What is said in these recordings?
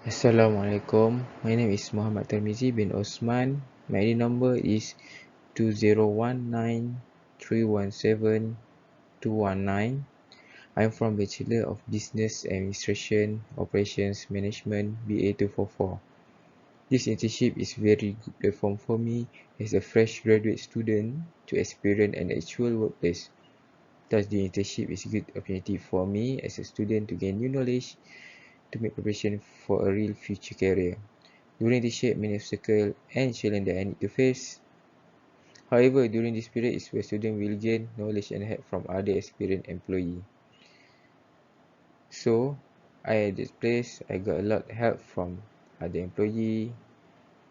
Assalamualaikum. My name is Muhammad Tarmizi bin Osman. My ID number is 2019317219. I'm from Bachelor of Business Administration Operations Management BA 244. This internship is very good platform for me as a fresh graduate student to experience an actual workplace. Thus, the internship is a good opportunity for me as a student to gain new knowledge to make preparation for a real future career. During this shape, many obstacles and challenges that I need to face. However, during this period is where students will gain knowledge and help from other experienced employees. So, at this place, I got a lot of help from other employees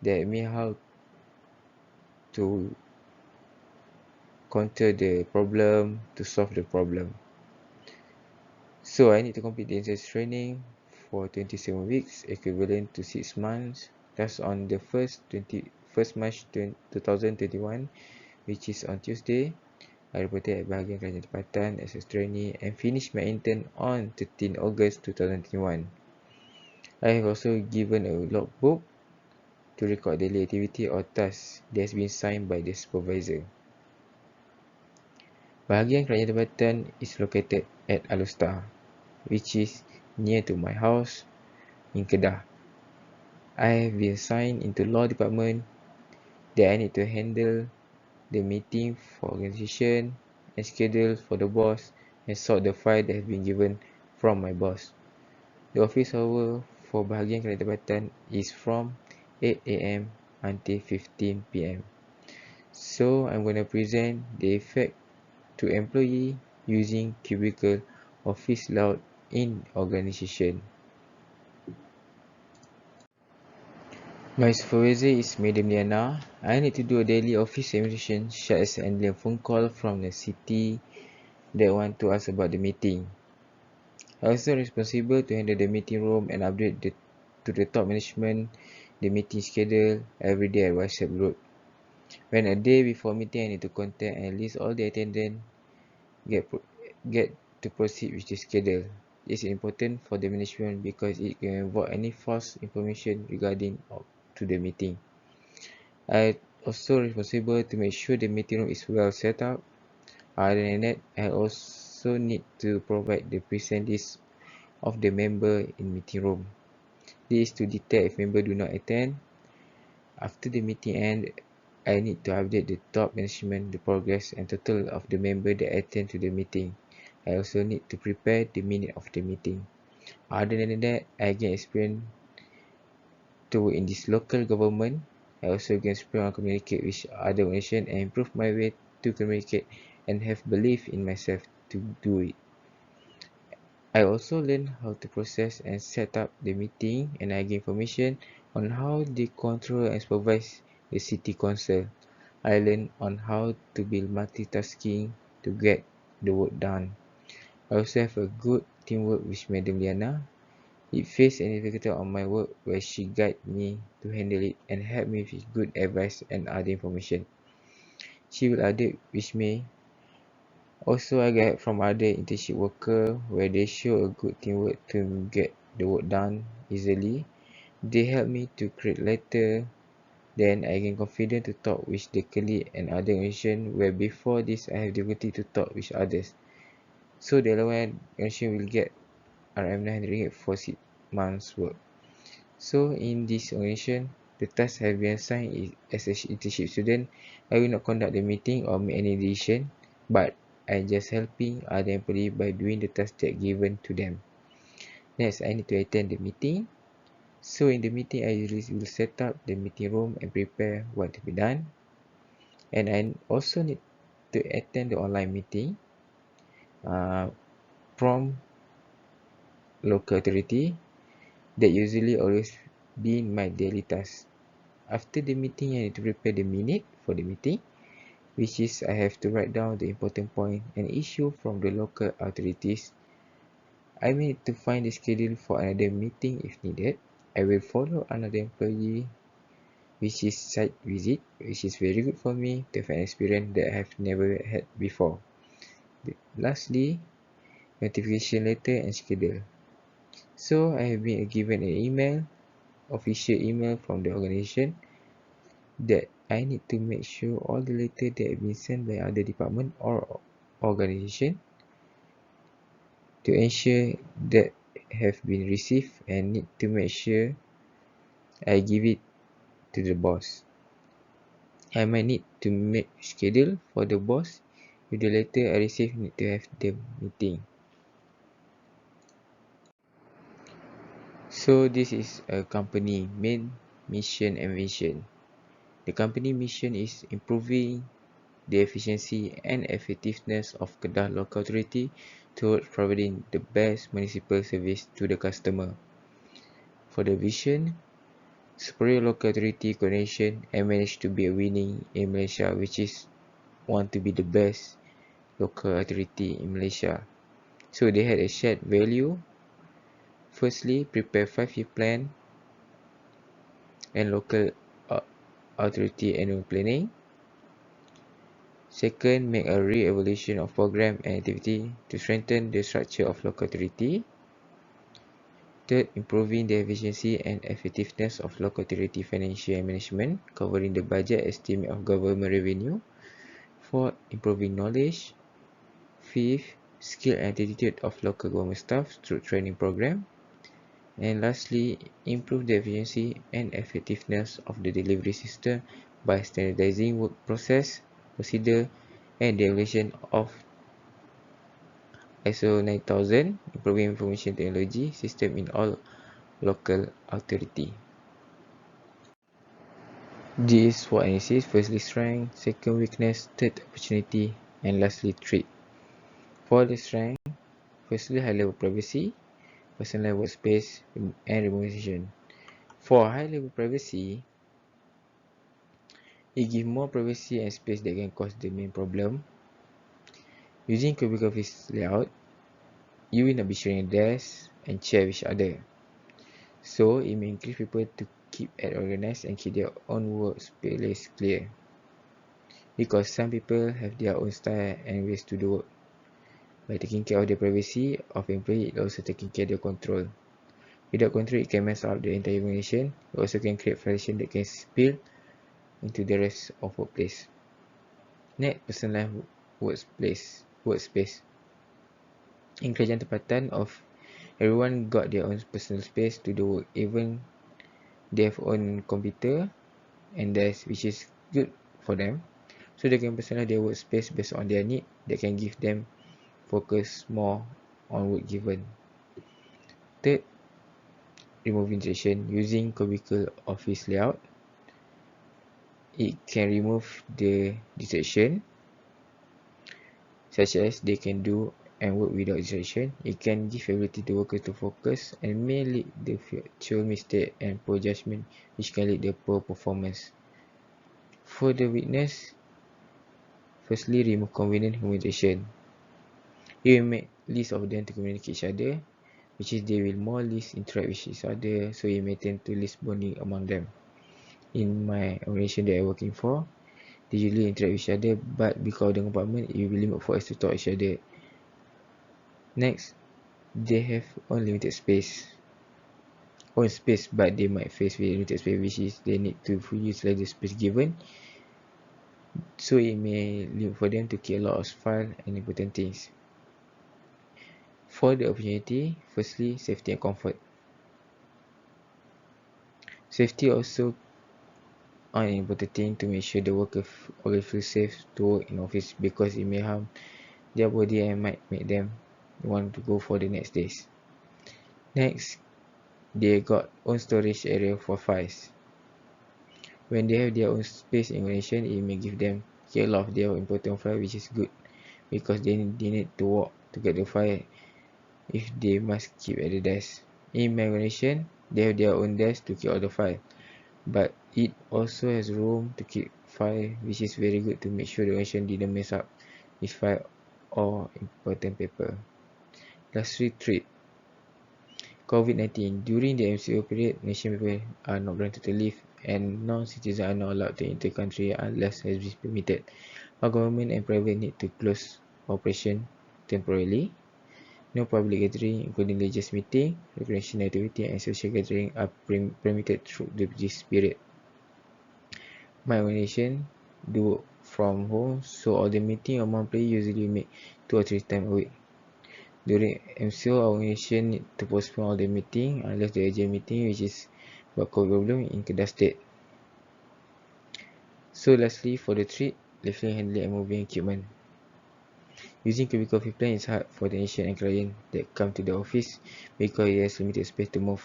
that me how to counter the problem, to solve the problem. So, I need to complete the intensive training for 27 weeks, equivalent to 6 months. That's on the 1st March 2021, which is on Tuesday. I reported at bahagian kerajaan tempatan as a trainee and finished my intern on 13 August 2021. I have also given a logbook to record daily activity or tasks that has been signed by the supervisor. Bahagian kerajaan tempatan is located at Alustar, which is near to my house in Kedah. I have been assigned into law department that I need to handle the meeting for organization and schedule for the boss and sort the file that has been given from my boss. The office hour for bahagian kerajaan tempatan is from 8 AM until 15 PM. So I'm going to present the effect to employee using cubicle office layout in organization. My supervisor is Madam Liana. I need to do a daily office administration such as handling a phone call from the city that want to ask about the meeting. I also responsible to handle the meeting room and update to the top management the meeting schedule every day at WhatsApp group. When a day before meeting, I need to contact and list all the attendants get to proceed with the schedule. It's important for the management because it can avoid any false information regarding to the meeting. I also responsible to make sure the meeting room is well set up. Other than that, I also need to provide the present list of the member in meeting room. This is to detect if member do not attend. After the meeting end, I need to update the top management the progress and total of the member that attend to the meeting. I also need to prepare the minute of the meeting. Other than that, I gain experience to work in this local government. I also gain experience on communicate with other organizations and improve my way to communicate and have belief in myself to do it. I also learn how to process and set up the meeting, and I gain information on how they control and supervise the city council. I learn on how to build multitasking to get the work done. I also have a good teamwork with Madam Liana. It faced any difficulty on my work where she guide me to handle it and help me with good advice and other information. She will update with me. Also, I get help from other internship worker where they show a good teamwork to get the work done easily. They help me to create letter. Then I gain confidence to talk with the colleague and other organization where before this I have difficulty to talk with others. So the allowance organization will get RM900 for 6 months work. So in this organization, the task have been assigned is as an internship student. I will not conduct the meeting or make any decision, but I just helping other employees by doing the task that given to them. Next, I need to attend the meeting. So in the meeting, I usually will set up the meeting room and prepare what to be done. And I also need to attend the online meeting from local authority that usually always be my daily task. After the meeting, I need to prepare the minute for the meeting, which is I have to write down the important point and issue from the local authorities. I may need to find the schedule for another meeting if needed. I will follow another employee, which is site visit, which is very good for me to have an experience that I have never had before. Lastly, notification letter and schedule. So I have been given an email official email from the organization that I need to make sure all the letters that have been sent by other department or organization to ensure that have been received, and need to make sure I give it to the boss. I might need to make schedule for the boss if the letter I receive need to have the meeting. So this is a company main mission and vision. The company mission is improving the efficiency and effectiveness of Kedah Local Authority towards providing the best municipal service to the customer. For the vision, superior local authority coordination and managed to be a winning in Malaysia, which is want to be the best local authority in Malaysia. So they had a shared value. Firstly, prepare 5-year plan and local authority annual planning. Second, make a re-evaluation of program and activity to strengthen the structure of local authority. Third, improving the efficiency and effectiveness of local authority financial management, covering the budget estimate of government revenue. Fourth, improving knowledge. Fifth, skill and attitude of local government staff through training program. And lastly, improve the efficiency and effectiveness of the delivery system by standardizing work process, procedure, and the evaluation of ISO 9000, improving information technology system in all local authority. This is what analysis: firstly strength, second weakness, third opportunity, and lastly threat. For the strength, firstly high level privacy, personal workspace, and remuneration. For high level privacy, it gives more privacy and space that can cause the main problem. Using cubicle office layout, you will not be sharing a desk and chair with each other. So it may encourage people to keep it organized and keep their own workspace clear. Because some people have their own style and ways to do work. By taking care of the privacy of employee, it also taking care of the control. Without control, it can mess up the entire organization. It also can create frustration that can spill into the rest of workplace. Next, personalized workspace. In kerajaan tempatan of everyone got their own personal space to do work, even they have own computer and desk, which is good for them. So they can personalize their workspace based on their need that can give them focus more on work given. Third, removing distraction. Using cubicle office layout, it can remove the distraction, such as they can do and work without distraction. It can give ability to workers to focus and may lead the factual mistake and poor judgment, which can lead to poor performance. For the weakness, firstly remove convenient communication. You will make list of them to communicate each other, which is they will more least interact with each other, so you may tend to least bonding among them. In my organization that I'm working for, they usually interact with each other, but because of the compartment, it will be limit for us to talk to each other. Next, they have unlimited space. Own space, but they might face with limited space, which is they need to fully utilize the space given. So it may limit for them to keep a lot of files and important things. For the opportunity, firstly, safety and comfort. Safety also an important thing to make sure the worker always feel safe to work in office, because it may harm their body and might make them want to go for the next days. Next, they got own storage area for files. When they have their own space in organization, it may give them a lot of their important file, which is good, because they need to walk to get the file if they must keep at the desk. In my organization, they have their own desk to keep all the file, but it also has room to keep file, which is very good to make sure the organization didn't mess up with file or important paper. Lastly, threat. COVID-19. During the MCO period, nation people are not granted to leave, and non-citizens are not allowed to enter country unless has been permitted. Our government and private need to close operation temporarily. No public gathering, including religious meeting, recreation activity, and social gathering are permitted through this period. My organization do work from home, so all the meeting among employees usually make 2 or 3 times a week. During MCO, our organization need to postpone all the meeting unless the urgent meeting, which is about COVID problem in Kedah State. So lastly, for the treat, lifting, handling, and moving equipment. Using cubicle coffee plan is hard for the technician and client that come to the office because it has limited space to move.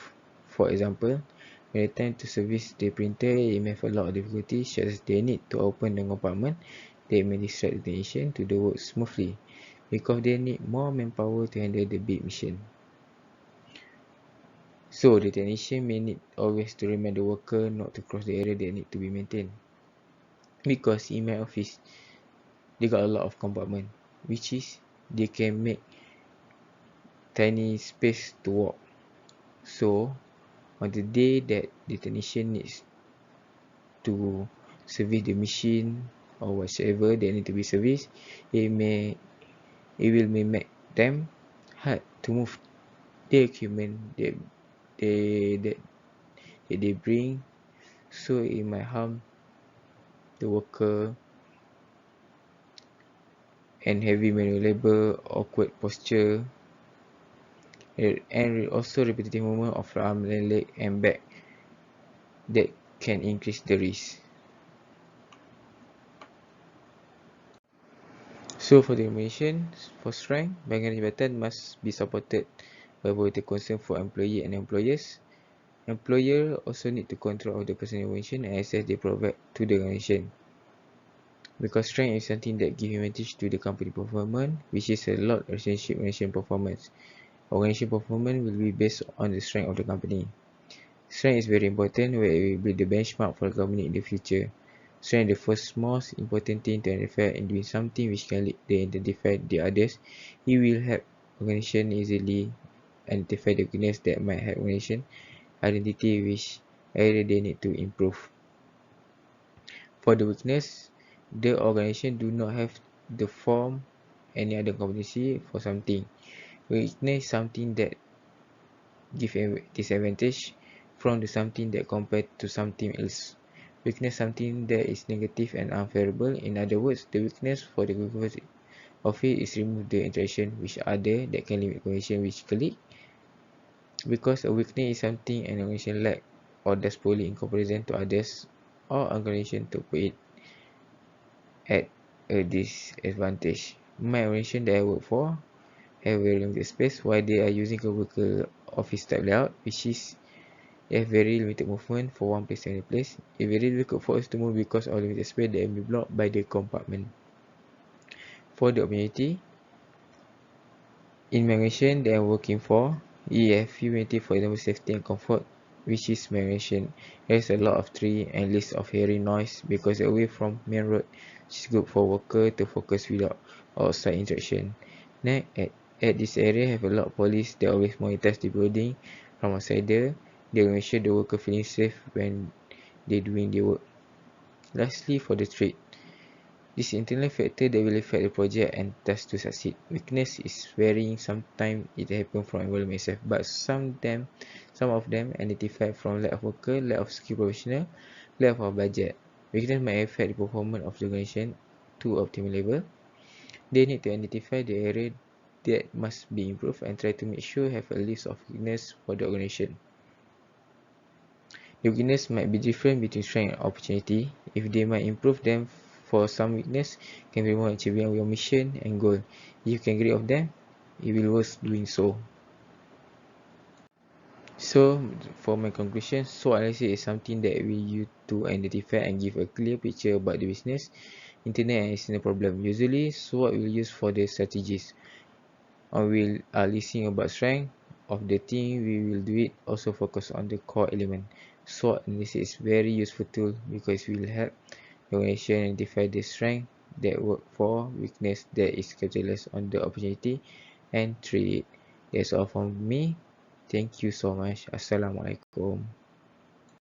For example, when it's time to service the printer, it may have a lot of difficulties, such as they need to open the compartment that may distract the technician to do work smoothly because they need more manpower to handle the big machine. So the technician may need always to remind the worker not to cross the area that need to be maintained. Because in my office, they got a lot of compartment, which is they can make tiny space to walk. So on the day that the technician needs to service the machine or whatsoever that need to be serviced, it will make them hard to move the equipment that they bring, so it might harm the worker and heavy manual labor, awkward posture, and also repetitive movement of arm, leg, and back that can increase the risk. So for the information, for strength, Bangladesh Baton must be supported by both the concern for employee and employers. Employer also need to control all the personal information and access they provide to the organization. Because strength is something that gives advantage to the company performance, which is a lot relationship organization performance. Organization performance will be based on the strength of the company. Strength is very important where it will be the benchmark for the company in the future. Strength is the first most important thing to identify in doing something which can lead to identify the others. It will help organization easily identify the weakness that might help organization identity which area they need to improve. For the weakness, the organization do not have the form any other competency for something. Weakness is something that give a disadvantage from the something that compared to something else. Weakness something that is negative and unfavorable. In other words, the weakness for the purpose of it is remove the interaction with other that can limit communication with colleague. Because a weakness is something an organization lack or does poorly in comparison to others, or organization to put it at a disadvantage. My organization that I work for have very limited space while they are using a worker office type layout, which is a very limited movement for one place to another place. It's very difficult for us to move because of limited space that will be blocked by the compartment. For the opportunity, in my organization that I'm working for, we have humanity, for example, safety and comfort, which is my organization. There's a lot of tree and list of hearing noise because away from main road, which is good for worker to focus without outside interaction. Next, at this area have a lot of police that always monitor the building from outside there. They will make sure the worker feeling safe when they doing their work. Lastly, for the trade, this internal factor that will affect the project and task to succeed. Weakness is varying. Sometimes it happens from environment itself, but some of them identified from lack of worker, lack of skill professional, lack of budget. Weakness may affect the performance of the organization to optimal level. They need to identify the area that must be improved and try to make sure have a list of weakness for the organization. The weakness might be different between strength and opportunity. If they might improve them for some weakness, can be more achieving your mission and goal. If you can get rid of them, it will worth doing so. So, for my conclusion, SWOT analysis is something that we use to identify and give a clear picture about the business, internet and external problem. Usually, SWOT will use for the strategies. Or we are listening about strength of the team, we will do it. Also focus on the core element. SWOT analysis is very useful tool because it will help the organization identify the strength that work for, weakness that is capitalized on the opportunity, and treat it. That's all from me. Thank you so much. Assalamualaikum.